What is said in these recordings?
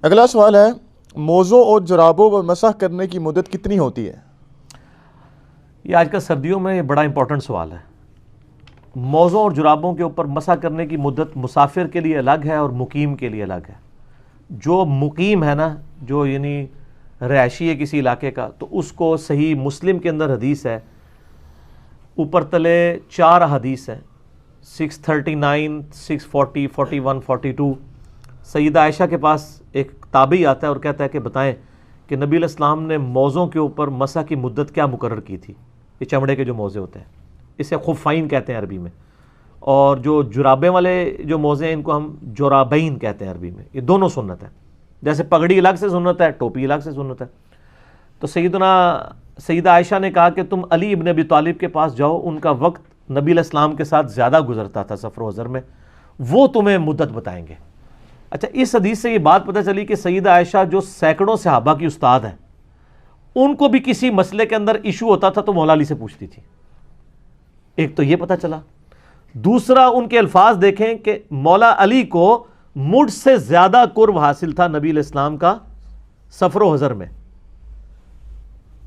اگلا سوال ہے، موزوں اور جرابوں پر مسح کرنے کی مدت کتنی ہوتی ہے؟ یہ آج کل سردیوں میں یہ بڑا امپورٹنٹ سوال ہے۔ موزوں اور جرابوں کے اوپر مسح کرنے کی مدت مسافر کے لیے الگ ہے اور مقیم کے لیے الگ ہے۔ جو مقیم ہے نا، جو یعنی رہائشی ہے کسی علاقے کا، تو اس کو صحیح مسلم کے اندر حدیث ہے، اوپر تلے 4 حدیث ہیں، 639 640 41 42۔ سیدہ عائشہ کے پاس ایک تابعی آتا ہے اور کہتا ہے کہ بتائیں کہ نبی علیہ السلام نے موزوں کے اوپر مسح کی مدت کیا مقرر کی تھی؟ یہ چمڑے کے جو موزے ہوتے ہیں، اسے خفین کہتے ہیں عربی میں، اور جو جرابیں والے جو موزے ہیں ان کو ہم جرابین کہتے ہیں عربی میں۔ یہ دونوں سنت ہے، جیسے پگڑی الگ سے سنت ہے، ٹوپی الگ سے سنت ہے۔ تو سیدہ عائشہ نے کہا کہ تم علی ابن ابی طالب کے پاس جاؤ، ان کا وقت نبی علیہ السلام کے ساتھ زیادہ گزرتا تھا سفر و حضر میں، وہ تمہیں مدت بتائیں گے۔ اچھا، اس حدیث سے یہ بات پتہ چلی کہ سیدہ عائشہ جو سینکڑوں صحابہ کی استاد ہیں، ان کو بھی کسی مسئلے کے اندر ایشو ہوتا تھا تو مولا علی سے پوچھتی تھی۔ ایک تو یہ پتہ چلا، دوسرا ان کے الفاظ دیکھیں کہ مولا علی کو مجھ سے زیادہ قرب حاصل تھا نبی علیہ السلام کا سفر و حضر میں،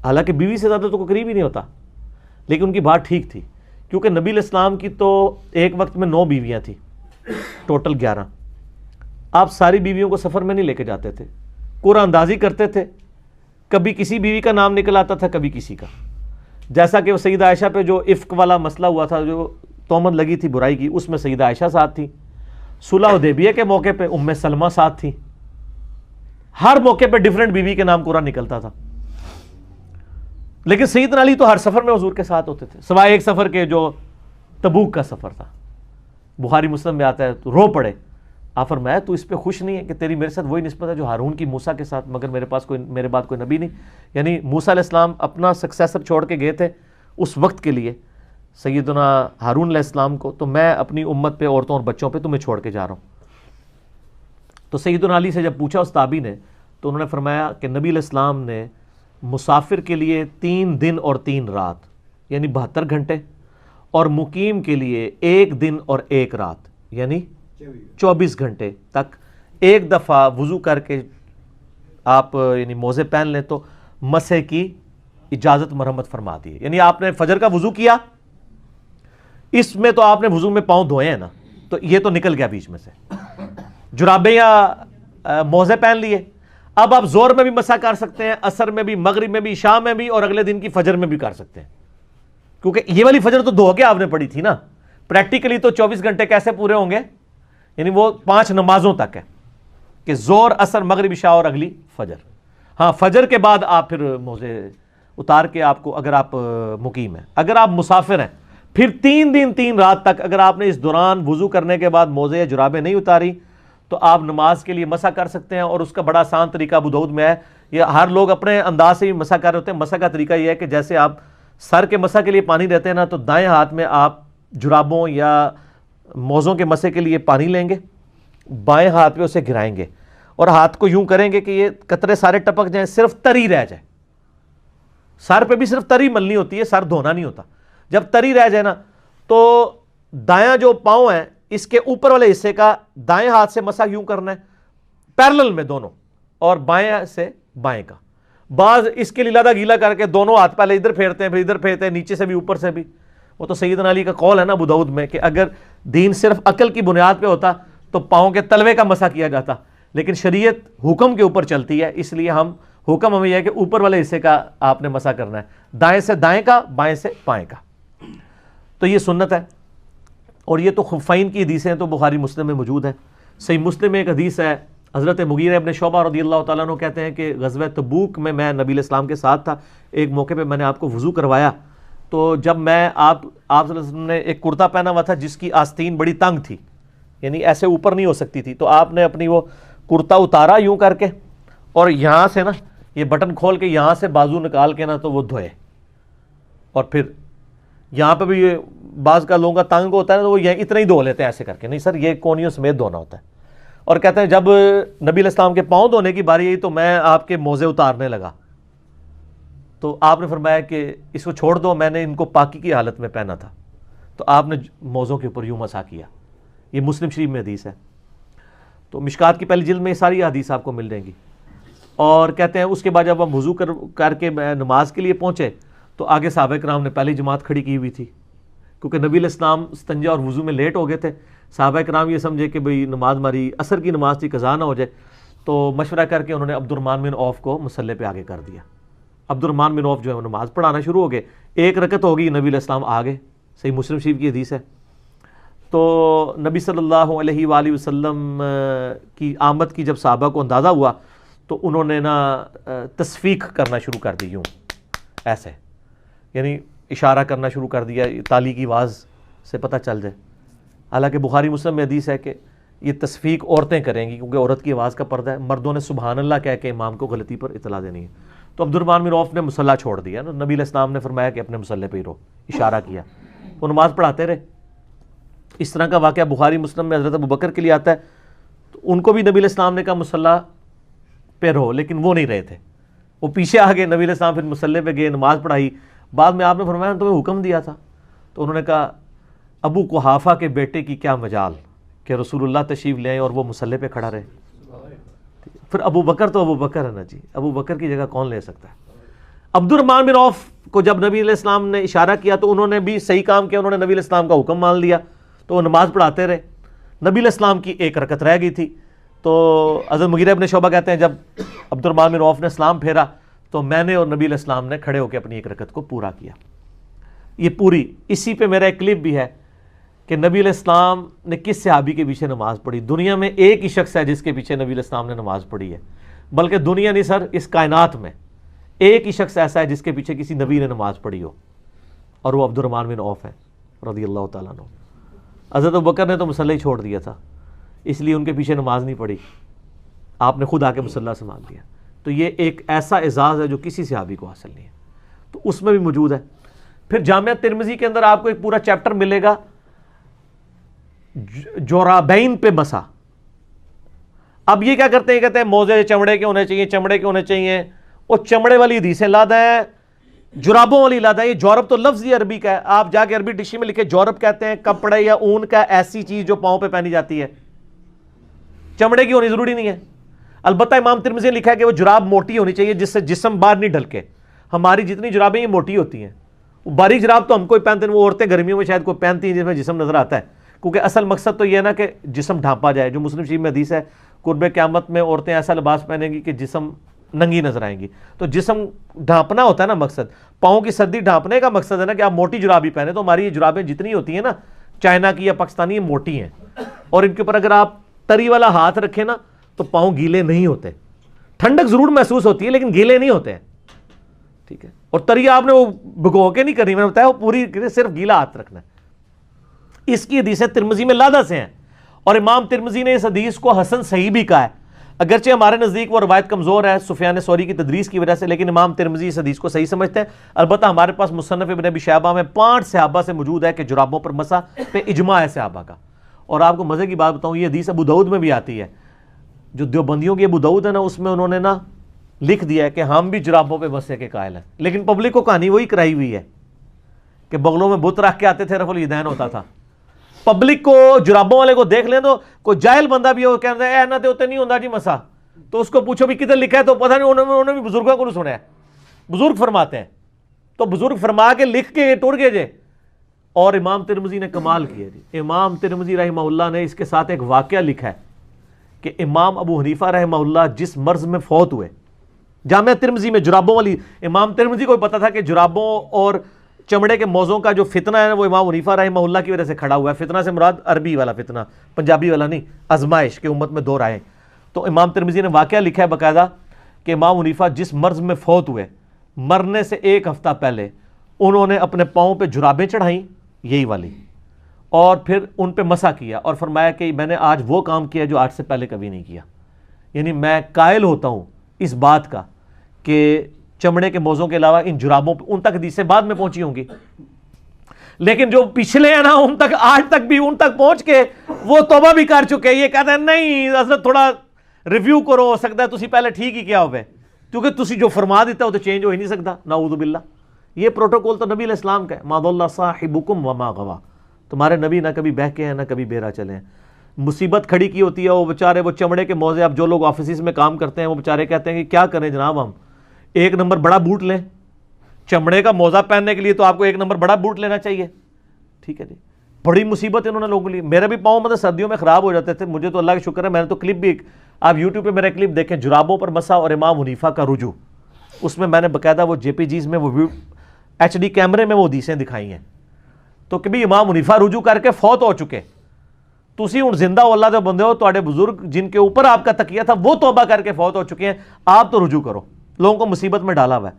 حالانکہ بیوی سے زیادہ تو کوئی قریب ہی نہیں ہوتا، لیکن ان کی بات ٹھیک تھی، کیونکہ نبی علیہ السلام کی تو ایک وقت میں 9 بیویاں تھیں، ٹوٹل 11۔ آپ ساری بیویوں کو سفر میں نہیں لے کے جاتے تھے، قرعہ اندازی کرتے تھے، کبھی کسی بیوی کا نام نکل آتا تھا، کبھی کسی کا۔ جیسا کہ وہ سیدہ عائشہ پہ جو افک والا مسئلہ ہوا تھا، جو تہمت لگی تھی برائی کی، اس میں سیدہ عائشہ ساتھ تھی۔ صلح حدیبیہ کے موقع پہ ام سلمہ ساتھ تھی۔ ہر موقع پہ ڈیفرنٹ بیوی کے نام قرآن نکلتا تھا، لیکن سیدنا علی تو ہر سفر میں حضور کے ساتھ ہوتے تھے، سوائے ایک سفر کے جو تبوک کا سفر تھا۔ بخاری مسلم میں آتا ہے تو رو پڑے، آپ فرمایا تو اس پہ خوش نہیں ہے کہ تیری میرے ساتھ وہی نسبت ہے جو ہارون کی موسیٰ کے ساتھ، مگر میرے بعد کوئی نبی نہیں۔ یعنی موسیٰ علیہ السلام اپنا سکسیسر چھوڑ کے گئے تھے اس وقت کے لیے سیدنا ہارون علیہ السلام کو، تو میں اپنی امت پہ، عورتوں اور بچوں پہ تمہیں چھوڑ کے جا رہا ہوں۔ تو سیدنا علی سے جب پوچھا اس تابعی نے، تو انہوں نے فرمایا کہ نبی علیہ السلام نے مسافر کے لیے 3 دن اور 3 رات یعنی 72 گھنٹے، اور مقیم کے لیے 1 دن اور 1 رات یعنی 24 گھنٹے تک ایک دفعہ وضو کر کے آپ یعنی موزے پہن لیں تو مسح کی اجازت مرحمت فرما دی ہے۔ یعنی آپ نے فجر کا وضو کیا، اس میں تو آپ نے وضو میں پاؤں دھوئے ہیں نا، تو یہ تو نکل گیا بیچ میں سے، جرابیں یا موزے پہن لیے، اب آپ زور میں بھی مسح کر سکتے ہیں، عصر میں بھی، مغرب میں بھی، شام میں بھی، اور اگلے دن کی فجر میں بھی کر سکتے ہیں، کیونکہ یہ والی فجر تو دھو کے آپ نے پڑھی تھی نا۔ پریکٹیکلی تو 24 گھنٹے کیسے پورے ہوں گے؟ یعنی وہ 5 نمازوں تک ہے کہ زور، عصر، مغرب، عشاء اور اگلی فجر۔ ہاں، فجر کے بعد آپ پھر موزے اتار کے آپ کو، اگر آپ مقیم ہیں، اگر آپ مسافر ہیں، پھر 3 دن 3 رات تک اگر آپ نے اس دوران وضو کرنے کے بعد موزے یا جرابیں نہیں اتاری تو آپ نماز کے لیے مسح کر سکتے ہیں، اور اس کا بڑا آسان طریقہ ابو داؤد میں ہے۔ یہ ہر لوگ اپنے انداز سے بھی مسح کر رہے ہوتے ہیں۔ مسح کا طریقہ یہ ہے کہ جیسے آپ سر کے مسح کے لیے پانی دیتے ہیں نا، تو دائیں ہاتھ میں آپ جرابوں یا موزوں کے مسح کے لیے پانی لیں گے، بائیں ہاتھ پہ اسے گرائیں گے، اور ہاتھ کو یوں کریں گے کہ یہ قطرے سارے ٹپک جائیں، صرف تری رہ جائے۔ سر پہ بھی صرف تری ملنی ہوتی ہے، سر دھونا نہیں ہوتا۔ جب تری رہ جائے نا، تو دایاں جو پاؤں ہیں اس کے اوپر والے حصے کا دائیں ہاتھ سے مسح یوں کرنا ہے، پیرلل میں دونوں، اور بائیں سے بائیں کا۔ بعض اس کے لیے لادہ گیلا کر کے دونوں ہاتھ پہلے ادھر پھیرتے ہیں، پھر ادھر پھیرتے ہیں، نیچے سے بھی اوپر سے بھی۔ وہ تو سیدنا علی کا قول ہے نا ابو داؤد میں کہ اگر دین صرف عقل کی بنیاد پہ ہوتا تو پاؤں کے تلوے کا مسح کیا جاتا، لیکن شریعت حکم کے اوپر چلتی ہے، اس لیے حکم ہمیں یہ ہے کہ اوپر والے حصے کا آپ نے مسح کرنا ہے، دائیں سے دائیں کا، بائیں سے بائیں کا۔ تو یہ سنت ہے، اور یہ تو خفین کی حدیثیں ہیں تو بخاری مسلم میں موجود ہے۔ صحیح مسلم میں ایک حدیث ہے، حضرت مغیرہ ابن شعبہ رضی اللہ تعالیٰ عنہ کہتے ہیں کہ غزوہ تبوک میں نبی علیہ السلام کے ساتھ تھا، ایک موقع پہ میں نے آپ کو وضو کروایا، تو جب میں آپ صلی اللہ علیہ وسلم نے ایک کرتا پہنا ہوا تھا جس کی آستین بڑی تنگ تھی، یعنی ایسے اوپر نہیں ہو سکتی تھی، تو آپ نے اپنی وہ کرتا اتارا یوں کر کے، اور یہاں سے نا یہ بٹن کھول کے یہاں سے بازو نکال کے نا تو وہ دھوئے، اور پھر یہاں پہ بھی یہ بعض کا لوگوں کا تنگ ہوتا ہے نا، تو وہ یہ اتنا ہی دھو لیتے ہیں ایسے کر کے، نہیں سر یہ کونیوں سمیت دھونا ہوتا ہے۔ اور کہتے ہیں جب نبی علیہ السلام کے پاؤں دھونے کی باری آئی تو میں آپ کے موزے اتارنے لگا، تو آپ نے فرمایا کہ اس کو چھوڑ دو، میں نے ان کو پاکی کی حالت میں پہنا تھا، تو آپ نے موزوں کے اوپر یوں مسح کیا۔ یہ مسلم شریف میں حدیث ہے۔ تو مشکات کی پہلی جلد میں یہ ساری حدیث آپ کو مل جائیں گی. اور کہتے ہیں اس کے بعد جب ہم وضو کر کے نماز کے لیے پہنچے تو آگے صحابہ کرام نے پہلی جماعت کھڑی کی ہوئی تھی, کیونکہ نبی علیہ السلام استنجا اور وضو میں لیٹ ہو گئے تھے. صحابہ کرام یہ سمجھے کہ بھئی نماز ہماری عصر کی نماز تھی, قضا نہ ہو جائے, تو مشورہ کر کے انہوں نے عبد الرحمن بن عوف کو مصلی پہ آگے کر دیا. عبد الرحمن بن عوف جو ہے وہ نماز پڑھانا شروع ہو گئے. ایک رکعت ہو گئی, نبی علیہ السلام آ گئے, صحیح مسلم شریف کی حدیث ہے. تو نبی صلی اللہ علیہ وآلہ وسلم کی آمد کی جب صحابہ کو اندازہ ہوا تو انہوں نے نا تصفیق کرنا شروع کر دی, یوں ایسے, یعنی اشارہ کرنا شروع کر دیا تالی کی آواز سے پتہ چل جائے. حالانکہ بخاری مسلم میں حدیث ہے کہ یہ تصفیق عورتیں کریں گی کیونکہ عورت کی آواز کا پردہ ہے, مردوں نے سبحان اللہ کہہ کے امام کو غلطی پر اطلاع دینی ہے. تو عبد الرحمن بن عوف نے مصلی چھوڑ دیا نا, نبی علیہ السلام نے فرمایا کہ اپنے مصلی پہ ہی رہو, اشارہ کیا, وہ نماز پڑھاتے رہے. اس طرح کا واقعہ بخاری مسلم میں حضرت ابوبکر کے لیے آتا ہے, تو ان کو بھی نبی علیہ السلام نے کہا مصلی پہ رہو, لیکن وہ نہیں رہے تھے, وہ پیچھے آ گئے. نبی علیہ السلام پھر مصلی پہ گئے, نماز پڑھائی. بعد میں آپ نے فرمایا تمہیں حکم دیا تھا, تو انہوں نے کہا ابو قحافہ کے بیٹے کی کیا مجال کہ رسول اللہ تشریف لے آئے اور وہ مصلی پہ کھڑا رہے. پھر ابو بکر تو ابو بکر ہے نا جی, ابو بکر کی جگہ کون لے سکتا ہے. عبد الرحمن بن عوف کو جب نبی علیہ السلام نے اشارہ کیا تو انہوں نے بھی صحیح کام کیا, انہوں نے نبی علیہ السلام کا حکم مان لیا, تو وہ نماز پڑھاتے رہے. نبی علیہ السلام کی ایک رکعت رہ گئی تھی, تو حضرت مغیرہ ابن شعبہ کہتے ہیں جب عبد الرحمن بن عوف نے سلام پھیرا تو میں نے اور نبی علیہ السلام نے کھڑے ہو کے اپنی ایک رکعت کو پورا کیا. یہ پوری, اسی پہ میرا ایک کلپ بھی ہے کہ نبی علیہ السلام نے کس صحابی کے پیچھے نماز پڑھی. دنیا میں ایک ہی شخص ہے جس کے پیچھے نبی علیہ السلام نے نماز پڑھی ہے, بلکہ دنیا نہیں سر, اس کائنات میں ایک ہی شخص ایسا ہے جس کے پیچھے کسی نبی نے نماز پڑھی ہو, اور وہ عبد الرحمن بن عوف ہے رضی اللہ تعالیٰ عنہ. حضرت ابوبکر نے تو مصلی چھوڑ دیا تھا, اس لیے ان کے پیچھے نماز نہیں پڑھی, آپ نے خود آ کے مصلی سنبھال دیا. تو یہ ایک ایسا اعزاز ہے جو کسی صحابی کو حاصل نہیں ہے, تو اس میں بھی موجود ہے. پھر جامعہ ترمذی کے اندر آپ کو ایک پورا چیپٹر ملے گا جورابین پہ مسا. اب یہ کیا کرتے ہیں, کہتے ہیں موزے چمڑے کے ہونے چاہیے, چمڑے کے ہونے چاہیے. وہ چمڑے والی حدیثیں لادا ہے, جرابوں والی لادا ہے. یہ جورب تو لفظ ہی عربی کا ہے, آپ جا کے عربی ڈکشنری میں لکھے جورب کہتے ہیں کپڑے یا اون کا ایسی چیز جو پاؤں پہ پہنی جاتی ہے, چمڑے کی ہونی ضروری نہیں ہے. البتہ امام ترمذی نے لکھا ہے کہ وہ جراب موٹی ہونی چاہیے جس سے جسم باہر نہیں ڈھلکے. ہماری جتنی جرابیں یہ موٹی ہوتی ہیں, باریک جراب تو ہم کوئی پہنتے ہیں, وہ عورتیں گرمیوں میں شاید کوئی پہنتی ہیں جس میں جسم نظر آتا ہے, کیونکہ اصل مقصد تو یہ ہے نا کہ جسم ڈھانپا جائے. جو مسلم شریف میں حدیث ہے قرب قیامت میں عورتیں ایسا لباس پہنیں گی کہ جسم ننگی نظر آئیں گی. تو جسم ڈھانپنا ہوتا ہے نا مقصد, پاؤں کی سردی ڈھانپنے کا مقصد ہے نا کہ آپ موٹی جراب ہی پہنے. تو ہماری یہ جرابیں جتنی ہوتی ہیں نا چائنا کی یا پاکستانی, یہ موٹی ہیں, اور ان کے اوپر اگر آپ تری والا ہاتھ رکھیں نا تو پاؤں گیلے نہیں ہوتے. ٹھنڈک ضرور محسوس ہوتی ہے لیکن گیلے نہیں ہوتے ہیں, ٹھیک ہے. اور تری آپ نے وہ بھگو کے نہیں کرنی, میں نے بتایا وہ پوری صرف گیلا ہاتھ رکھنا ہے. اس کی حدیثیں ترمذی میں لادا سے ہیں, اور امام ترمذی نے اس حدیث کو حسن صحیح بھی کہا ہے. اگرچہ ہمارے نزدیک وہ روایت کمزور ہے سفیان ثوری کی تدریس کی وجہ سے, لیکن امام ترمذی اس حدیث کو صحیح سمجھتے ہیں. البتہ ہمارے پاس مصنف ابن ابی شیبہ میں 5 صحابہ سے موجود ہے کہ جرابوں پر مسح پہ اجماع ہے صحابہ کا. اور آپ کو مزے کی بات بتاؤں, یہ حدیث ابو داؤد میں بھی آتی ہے. جو دیوبندیوں کی ابو داؤد ہے نا, اس میں انہوں نے نا لکھ دیا ہے کہ ہم بھی جرابوں پہ مسح کے قائل ہیں, لیکن پبلک کو کہانی وہی کرائی ہوئی ہے کہ بغلوں میں بت رکھ کے آتے تھے, رفع الیدین ہوتا تھا. پبلک کو, جرابوں والے کو دیکھ لیں تو کوئی جاہل بندہ بھی ہو کہتا ہے اے نہ تے نہیں ہوندا جی مسا, تو اس کو پوچھو بھی کدھر لکھا ہے, تو پتہ نہیں انہوں نے بھی بزرگوں کو نہیں سنا ہے. بزرگ فرماتے ہیں, تو بزرگ فرما کے لکھ کے ٹوٹ گئے جے. اور امام ترمذی نے کمال کیا جی. امام ترمذی رحمہ اللہ نے اس کے ساتھ ایک واقعہ لکھا ہے کہ امام ابو حنیفہ رحمہ اللہ جس مرض میں فوت ہوئے, جامعہ ترمذی میں جرابوں والی, امام ترمذی کو پتا تھا کہ جرابوں اور چمڑے کے موزوں کا جو فتنہ ہے وہ امام حنیفہ رحمہ اللہ کی وجہ سے کھڑا ہوا ہے. فتنہ سے مراد عربی والا فتنہ, پنجابی والا نہیں, آزمائش کہ امت میں 2 رائے. تو امام ترمذی نے واقعہ لکھا ہے باقاعدہ کہ امام حنیفہ جس مرض میں فوت ہوئے, مرنے سے 1 ہفتہ پہلے انہوں نے اپنے پاؤں پہ جرابیں چڑھائیں یہی والی, اور پھر ان پہ مسح کیا, اور فرمایا کہ میں نے آج وہ کام کیا جو آج سے پہلے کبھی نہیں کیا. یعنی میں قائل ہوتا ہوں اس بات کا کہ چمڑے کے موزوں کے علاوہ ان جرابوں پہ, ان تک حدیثیں بعد میں پہنچی ہوں گی, لیکن جو پچھلے ہیں نا ان تک آج تک بھی ان تک پہنچ کے وہ توبہ بھی کر چکے. یہ کہتے ہیں نہیں حضرت تھوڑا ریویو کرو, ہو سکتا ہے تسی پہلے ٹھیک ہی کیا ہوئے, کیونکہ تسی جو فرما دیتا ہو تو چینج ہو ہی نہیں سکتا. نعوذ باللہ. یہ پروٹوکول تو نبی علیہ السلام کا ہے, ما ضل صاحبکم وما غوا, تمہارے نبی نہ کبھی بہکے ہیں نہ کبھی بیرا چلے ہیں. مصیبت کھڑی کی ہوتی ہے، وہ بیچارے وہ چمڑے کے موزے، اب جو لوگ آفیسز میں کام کرتے ہیں وہ بیچارے کہتے ہیں کہ کیا کریں جناب، ہم ایک نمبر بڑا بوٹ لیں، چمڑے کا موزہ پہننے کے لیے تو آپ کو ایک نمبر بڑا بوٹ لینا چاہیے، ٹھیک ہے جی، بڑی مصیبت انہوں نے لوگوں کے لیے. میرے بھی پاؤں مطلب سردیوں میں خراب ہو جاتے تھے، مجھے تو اللہ کا شکر ہے میں نے تو کلپ بھی، آپ یوٹیوب پہ میرا کلپ دیکھیں جرابوں پر مسح اور امام حنیفہ کا رجوع، اس میں نے باقاعدہ وہ جے پی جیز میں وہ ایچ ڈی کیمرے میں وہ حدیثیں دکھائی ہیں. تو کہ بھی امام حنیفہ رجوع کر کے فوت ہو چکے، تسی ہن زندہ ہو اللہ دے بندے ہو، تواڈے بزرگ جن کے اوپر آپ کا تکیہ تھا وہ توبہ کر کے فوت ہو چکے ہیں، آپ تو رجوع کرو. لوگوں کو مصیبت میں ڈالا ہوا ہے.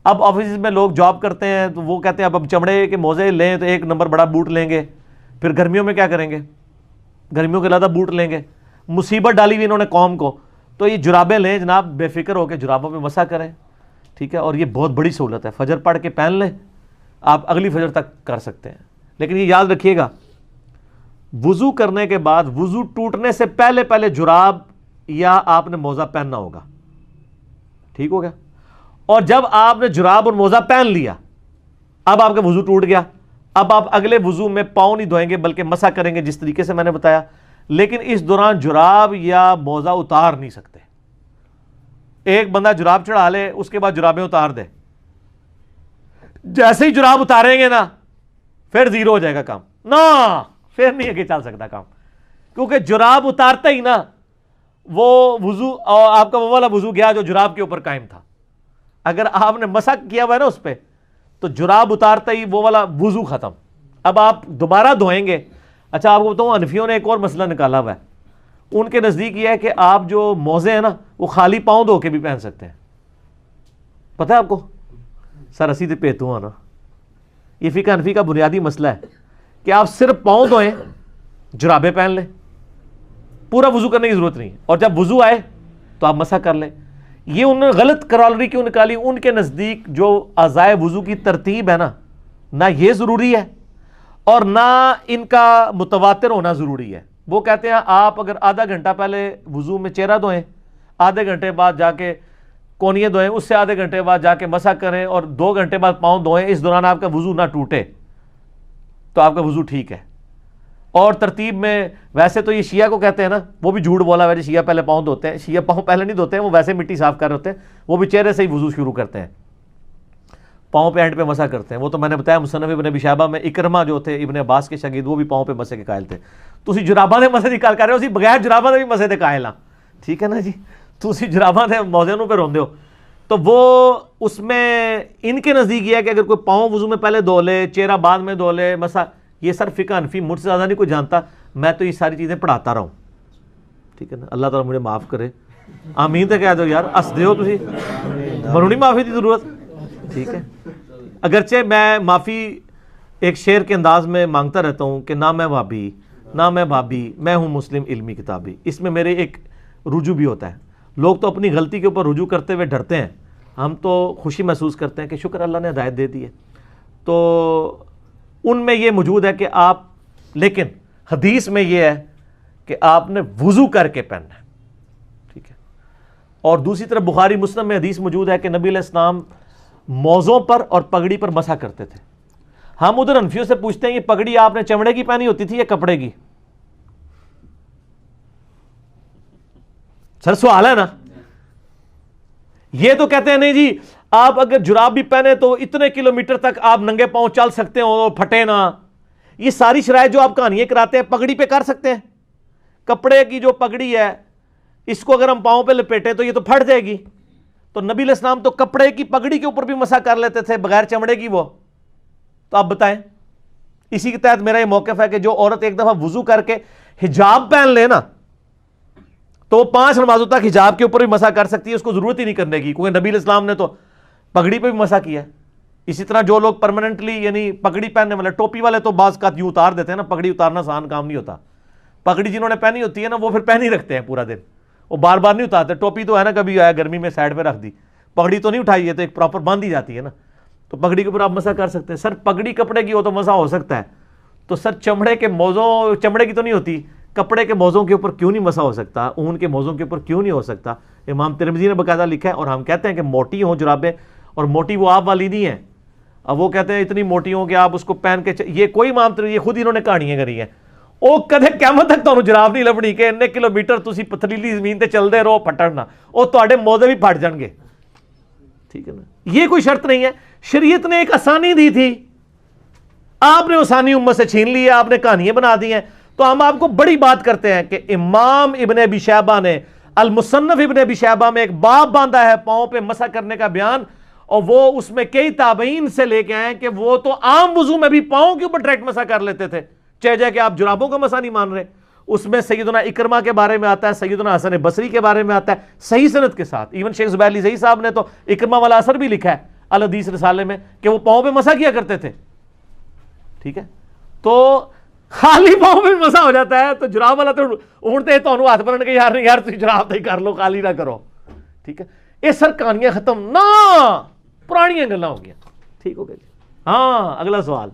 اب آفیسز میں لوگ جاب کرتے ہیں تو وہ کہتے ہیں اب چمڑے کے موزے لیں تو ایک نمبر بڑا بوٹ لیں گے، پھر گرمیوں میں کیا کریں گے، گرمیوں کے علاوہ بوٹ لیں گے. مصیبت ڈالی ہوئی انہوں نے قوم کو. تو یہ جرابیں لیں جناب، بے فکر ہو کے جرابوں پہ مسح کریں، ٹھیک ہے. اور یہ بہت بڑی سہولت ہے، فجر پڑھ کے پہن لیں، آپ اگلی فجر تک کر سکتے ہیں. لیکن یہ یاد رکھیے گا، وضو کرنے کے بعد وضو ٹوٹنے سے پہلے پہلے جراب یا آپ نے موزہ پہننا ہوگا، ٹھیک ہو گیا. اور جب آپ نے جراب اور موزہ پہن لیا، اب آپ کا وضو ٹوٹ گیا، اب آپ اگلے وضو میں پاؤں نہیں دھوئیں گے بلکہ مسح کریں گے جس طریقے سے میں نے بتایا. لیکن اس دوران جراب یا موزہ اتار نہیں سکتے. ایک بندہ جراب چڑھا لے، اس کے بعد جرابیں اتار دے، جیسے ہی جراب اتاریں گے نا پھر زیرو ہو جائے گا کام، نا پھر نہیں آگے چل سکتا کام. کیونکہ جراب اتارتا ہی نا وہ وضو، آپ کا وہ والا وضو گیا جو جراب کے اوپر قائم تھا. اگر آپ نے مسح کیا ہوا ہے نا اس پہ، تو جراب اتارتا ہی وہ والا وضو ختم. اب آپ دوبارہ دھوئیں گے. اچھا آپ کو بتاؤں، حنفیوں نے ایک اور مسئلہ نکالا ہوا ہے. ان کے نزدیک یہ ہے کہ آپ جو موزے ہیں نا وہ خالی پاؤں دھو کے بھی پہن سکتے ہیں. پتہ ہے آپ کو؟ سر اسی تے پیتوں ہاں نا، یہ فقہ حنفی کا بنیادی مسئلہ ہے کہ آپ صرف پاؤں دھوئیں، جرابیں پہن لیں، پورا وضو کرنے کی ضرورت نہیں ہے. اور جب وضو آئے تو آپ مسح کر لیں. یہ انہوں نے غلط کرالری کیوں نکالی؟ ان کے نزدیک جو اعضائے وضو کی ترتیب ہے نا، نہ یہ ضروری ہے اور نہ ان کا متواتر ہونا ضروری ہے. وہ کہتے ہیں آپ اگر آدھا گھنٹہ پہلے وضو میں چہرہ دھوئیں، آدھے گھنٹے بعد جا کے کونیے دھوئیں، اس سے آدھے گھنٹے بعد جا کے مسح کریں اور 2 گھنٹے بعد پاؤں دھوئیں، اس دوران آپ کا وضو نہ ٹوٹے تو آپ کا وضو ٹھیک ہے. اور ترتیب میں ویسے تو یہ شیعہ کو کہتے ہیں نا، وہ بھی جھوٹ بولا ہے، شیعہ پہلے پاؤں دھوتے ہیں. شیعہ پاؤں پہلے نہیں دھوتے ہیں، وہ ویسے مٹی صاف کر رہے ہوتے ہیں، وہ بھی چہرے سے ہی وضو شروع کرتے ہیں، پاؤں پہ اینڈ پہ مسح کرتے ہیں. وہ تو میں نے بتایا مصنف ابن ابی شیبہ میں اکرمہ جو تھے ابن عباس کے شاگرد، وہ بھی پاؤں پہ مسح کے قائل تھے. تسی جراباں دے مسح دی گل کر رہے ہو، اسی بغیر جراباں دے بھی مسح دے قائل ہاں، ٹھیک ہے نا جی. تسی جراباں دے موزے نوں پہ روندے ہو. تو وہ اس میں ان کے نزدیک یہ ہے کہ اگر کوئی پاؤں وضو میں پہلے دھو لے، چہرہ بعد میں دھو لے، مسح، یہ سر فقہ حنفی مجھ سے زیادہ نہیں کوئی جانتا، میں تو یہ ساری چیزیں پڑھاتا رہا ہوں، ٹھیک ہے نا. اللہ تعالیٰ مجھے معاف کرے، آمین تو کہہ دو یار، ہس دیو تسی، منوں نہیں معافی دی ضرورت، ٹھیک ہے. اگرچہ میں معافی ایک شعر کے انداز میں مانگتا رہتا ہوں کہ نہ میں وہابی نہ میں بھابی، میں ہوں مسلم علمی کتابی. اس میں میرے ایک رجوع بھی ہوتا ہے. لوگ تو اپنی غلطی کے اوپر رجوع کرتے ہوئے ڈرتے ہیں، ہم تو خوشی محسوس کرتے ہیں کہ شکر اللہ نے ہدایت دے دی ہے. تو ان میں یہ موجود ہے کہ آپ، لیکن حدیث میں یہ ہے کہ آپ نے وضو کر کے پہننا ہے، ٹھیک ہے. اور دوسری طرف بخاری مسلم میں حدیث موجود ہے کہ نبی علیہ السلام موزوں پر اور پگڑی پر مسح کرتے تھے. ہم ادھر حنفیوں سے پوچھتے ہیں یہ پگڑی آپ نے چمڑے کی پہنی ہوتی تھی یا کپڑے کی؟ سر سوال ہے نا. یہ تو کہتے ہیں نہیں جی آپ اگر جراب بھی پہنے تو اتنے کلومیٹر تک آپ ننگے پاؤں چل سکتے ہو، پھٹے نہ. یہ ساری شرائط جو آپ کہانیاں کراتے ہیں پگڑی پہ کر سکتے ہیں. کپڑے کی جو پگڑی ہے اس کو اگر ہم پاؤں پہ لپیٹے تو یہ تو پھٹ جائے گی. تو نبی علیہ السلام تو کپڑے کی پگڑی کے اوپر بھی مسح کر لیتے تھے بغیر چمڑے کی. وہ تو آپ بتائیں. اسی کے تحت میرا یہ موقف ہے کہ جو عورت ایک دفعہ وضو کر کے حجاب پہن لے نا تو 5 نمازوں تک حجاب کے اوپر بھی مسح کر سکتی ہے، اس کو ضرورت ہی نہیں کرنے کی، کیونکہ نبی علیہ السلام نے تو پگڑی پہ بھی مسح کیا ہے. اسی طرح جو لوگ پرماننٹلی یعنی پگڑی پہننے والے، ٹوپی والے تو بعض کا یوں اتار دیتے ہیں نا، پگڑی اتارنا آسان کام نہیں ہوتا. پگڑی جنہوں نے پہنی ہوتی ہے نا وہ پھر پہنی رکھتے ہیں پورا دن، وہ بار بار نہیں اتارتے. ٹوپی تو ہے نا کبھی آیا گرمی میں سائڈ پہ رکھ دی، پگڑی تو نہیں اٹھائی ہے، تو ایک پراپر باندھ دی جاتی ہے نا. تو پگڑی کے اوپر آپ مسح کر سکتے ہیں. سر پگڑی کپڑے کی ہو تو مسح ہو سکتا ہے، تو سر چمڑے کے موزوں، چمڑے کی تو نہیں ہوتی، کپڑے کے موزوں کے اوپر کیوں نہیں مسح ہو سکتا؟ اون کے موزوں کے اوپر کیوں نہیں ہو سکتا؟ امام ترمذی نے باقاعدہ لکھا ہے. اور ہم کہتے ہیں کہ موٹی ہوں جرابیں، اور موٹی وہ آپ والی نہیں ہیں. اب وہ کہتے ہیں اتنی موٹی ہوں کہ آپ اس کو پہن کے یہ کوئی امام ترمذی، یہ خود انہوں نے کہانیاں کری ہیں. ਉਹ ਕਦੇ ਕਿਆਮਤ ਤੱਕ ਤੁਹਾਨੂੰ ਜਰਾਬ ਨਹੀਂ ਲੱਭਣੀ ਕਿ ਇੰਨੇ ਕਿਲੋਮੀਟਰ ਤੁਸੀਂ ਪਥਰੀਲੀ ਜ਼ਮੀਨ ਤੇ ਚੱਲਦੇ ਰਹੋ ਫਟਣ ਨਾ, ਉਹ ਤੁਹਾਡੇ ਮੋਢੇ ਵੀ ਫਟ ਜਾਣਗੇ, ٹھیک ہے نا. یہ کوئی شرط نہیں ہے. شریعت نے ایک آسانی دی تھی, آپ نے آسانی امت سے چھین لی ہے, آپ نے کہانیاں بنا دی ہیں. تو ہم آپ کو بڑی بات کرتے ہیں کہ امام ابن ابی شیبہ نے المصنف ابن ابی شیبہ میں ایک باب باندھا ہے پاؤں پہ مسح کرنے کا بیان, اور وہ اس میں کئی تابعین سے لے کے آئے کہ وہ تو عام وضو میں بھی پاؤں کے اوپر ڈائریکٹ مسح کر لیتے تھے, چاہے جائے کہ آپ جرابوں کا مسح نہیں مان رہے. اس میں سیدنا اکرمہ کے بارے میں آتا ہے, سیدنا حسن بصری کے بارے میں آتا ہے صحیح سند کے ساتھ. ایون شیخ زبیر علی زئی صاحب نے تو اکرمہ والا اثر بھی لکھا ہے الحدیث رسالے میں کہ وہ پاؤں پہ مسح کیا کرتے تھے. ٹھیک ہے, تو خالی پاؤں پہ مسح ہو جاتا ہے تو جراب والا تو اونٹتے تو ہاتھ بننے کے یار نہیں یار تھی جراب تو ہی کر لو, خالی نہ کرو. ٹھیک ہے, یہ سر کہانیاں ختم نہ, پرانیاں گلاں ہو گیا. ٹھیک ہو گیا جی. ہاں اگلا سوال.